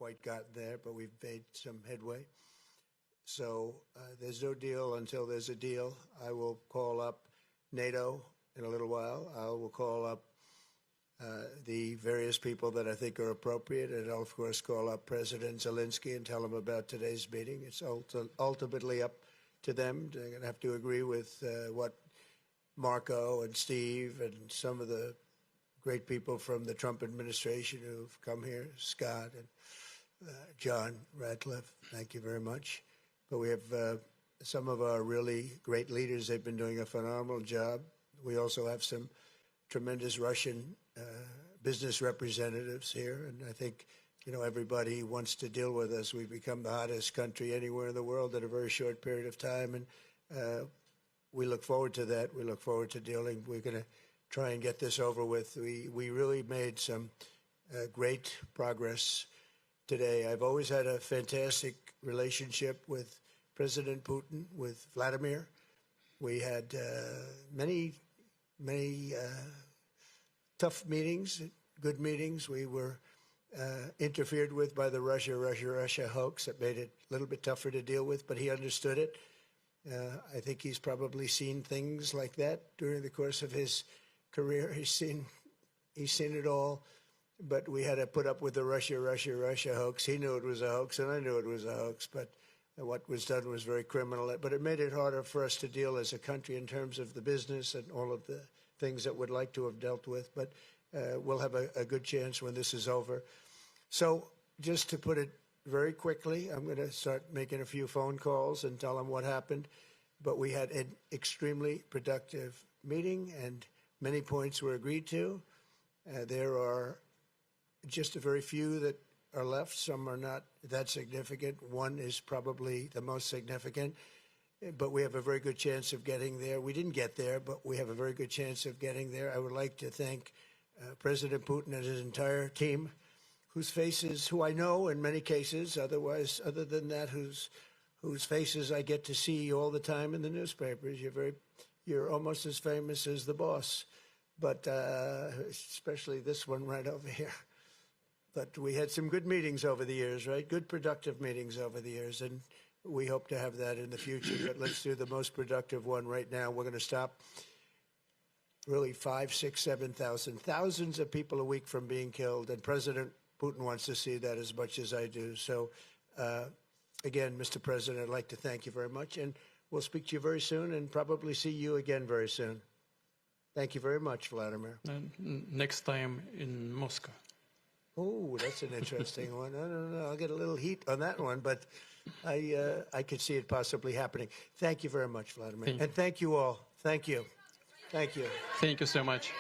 quite gotten there, but we've made some headway. So there's no deal until there's a deal. I will call up NATO in a little while. I will call up the various people that I think are appropriate, and I'll, of course, call up President Zelensky and tell him about today's meeting. It's ultimately up to them. They're going to have to agree with what Marco and Steve and some of the great people from the Trump administration who've come here, Scott and John Radcliffe. Thank you very much. But we have some of our really great leaders. They've been doing a phenomenal job. We also have some tremendous Russian business representatives here, and I think, you know, everybody wants to deal with us. We've become the hottest country anywhere in the world in a very short period of time, and we look forward to that. We look forward to dealing. We're going to try and get this over with. We really made some great progress today. I've always had a fantastic relationship with President Putin, with Vladimir. We had many tough meetings, good meetings. We were interfered with by the Russia hoax. That made it a little bit tougher to deal with, but he understood it. I think he's probably seen things like that during the course of his career. He's seen it all, but we had to put up with the Russia hoax. He knew it was a hoax, and I knew it was a hoax, but what was done was very criminal. But it made it harder for us to deal as a country in terms of the business and all of the things that we'd like to have dealt with. But we'll have a good chance when this is over. So just to put it very quickly, I'm going to start making a few phone calls and tell them what happened. But we had an extremely productive meeting, and many points were agreed to. There are just a very few that are left. Some are not that significant. One is probably the most significant, but we have a very good chance of getting there. We didn't get there, but we have a very good chance of getting there. I would like to thank President Putin and his entire team, whose faces, who I know in many cases, otherwise, other than that, whose faces I get to see all the time in the newspapers. You're almost as famous as the boss, but especially this one right over here. But we had some good meetings over the years, right? Good, productive meetings over the years, and we hope to have that in the future. But let's do the most productive one right now. We're going to stop really 5, 6, 7,000, thousands of people a week from being killed, and President Putin wants to see that as much as I do. So, again, Mr. President, I'd like to thank you very much, and we'll speak to you very soon and probably see you again very soon. Thank you very much, Vladimir. And next time in Moscow. Oh, that's an interesting one. I don't know. I'll get a little heat on that one, but I could see it possibly happening. Thank you very much, Vladimir. And thank you all. Thank you. Thank you. Thank you so much.